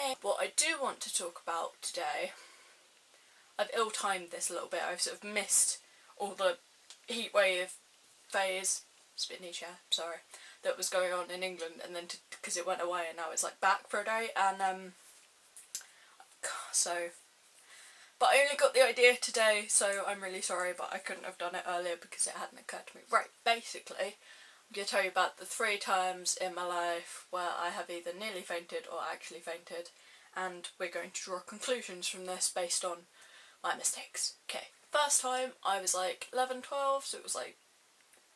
Yay! What I do want to talk about today, I've ill-timed this a little bit. I've sort of missed all the heatwave phase, it's a bit niche, yeah, sorry, that was going on in England, and then because it went away and now it's like back for a day, and but I only got the idea today, so I'm really sorry, but I couldn't have done it earlier because it hadn't occurred to me. Right, basically, I'm going to tell you about the 3 times in my life where I have either nearly fainted or actually fainted, and we're going to draw conclusions from this based on my mistakes. Okay, first time I was like 11, 12, so it was like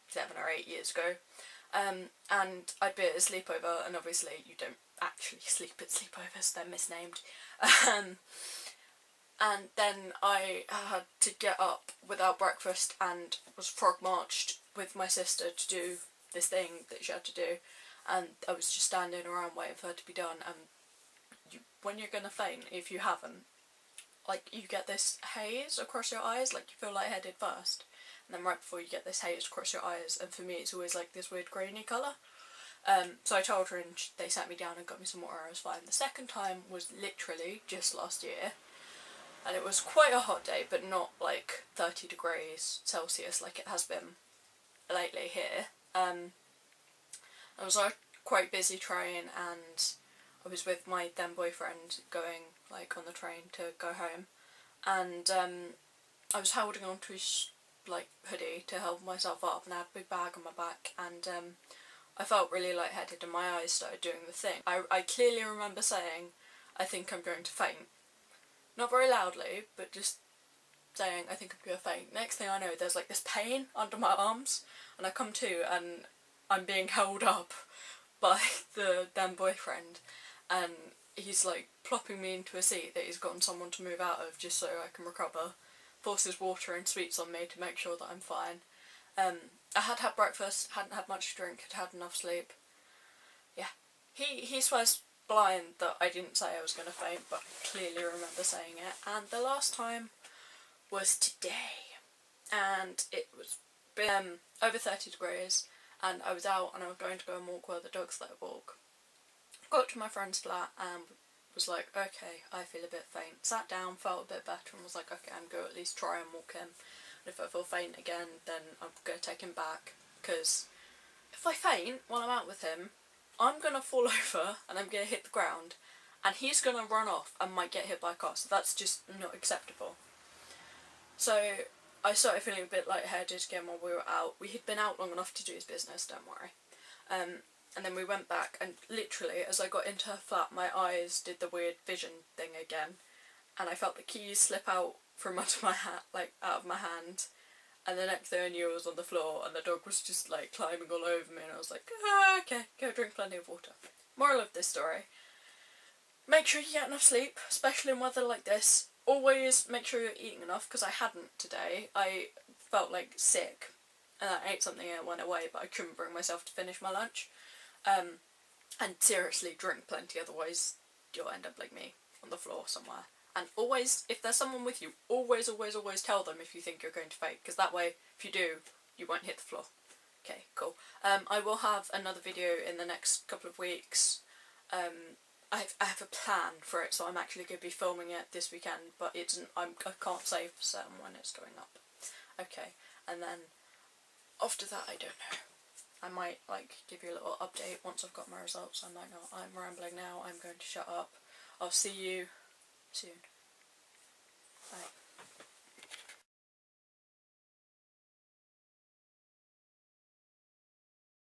7 or 8 years ago, and I'd be at a sleepover, and obviously you don't actually sleep at sleepovers, they're misnamed, and then I had to get up without breakfast and was frog marched with my sister to do this thing that she had to do, and I was just standing around waiting for her to be done, and when you're gonna faint, if you haven't, like, you get this haze across your eyes, like you feel lightheaded first, and then right before you get this haze across your eyes, and for me it's always like this weird grainy colour. So I told her and they sat me down and got me some water. I was fine. The second time was literally just last year, and it was quite a hot day, but not like 30 degrees Celsius like it has been lately here. I was quite busy trying, and I was with my then boyfriend going like on the train to go home, and I was holding on to his like hoodie to help myself up, and I had a big bag on my back, and I felt really lightheaded and my eyes started doing the thing. I clearly remember saying, I think I'm going to faint. Not very loudly, but just saying, I think I'm going to faint. Next thing I know, there's like this pain under my arms, and I come to and I'm being held up by the then boyfriend, and he's like plopping me into a seat that he's gotten someone to move out of just so I can recover, forces water and sweets on me to make sure that I'm fine. I had had breakfast, hadn't had much to drink, had had enough sleep. Yeah. He swears blind that I didn't say I was going to faint, but I clearly remember saying it. And the last time was today, and it was over 30 degrees, and I was out and I was going to go and walk where the dogs let walk. Got to my friend's flat and was like, okay, I feel a bit faint. Sat down, felt a bit better, and was like, okay, I'm going to at least try and walk in. And if I feel faint again, then I'm going to take him back, because if I faint while I'm out with him, I'm going to fall over and I'm going to hit the ground, and he's going to run off and might get hit by a car, so that's just not acceptable. So I started feeling a bit lightheaded again while we were out. We had been out long enough to do his business, don't worry. And then we went back, and literally as I got into her flat, my eyes did the weird vision thing again, and I felt the keys slip out from under my hat, like out of my hand, and the next thing I knew I was on the floor and the dog was just like climbing all over me, and I was like, okay, go drink plenty of water. Moral of this story, make sure you get enough sleep, especially in weather like this. Always make sure you're eating enough, because I hadn't today. I felt like sick and I ate something and it went away, but I couldn't bring myself to finish my lunch. And seriously, drink plenty, otherwise you'll end up like me on the floor somewhere. And always, if there's someone with you, always tell them if you think you're going to faint, because that way, if you do, you won't hit the floor. Okay, cool. I will have another video in the next couple of weeks. I have a plan for it, so I'm actually going to be filming it this weekend, but I can't say for certain when it's going up. Okay, and then after that, I don't know. I might like give you a little update once I've got my results. I might not. I'm rambling now. I'm going to shut up. I'll see you soon. Bye.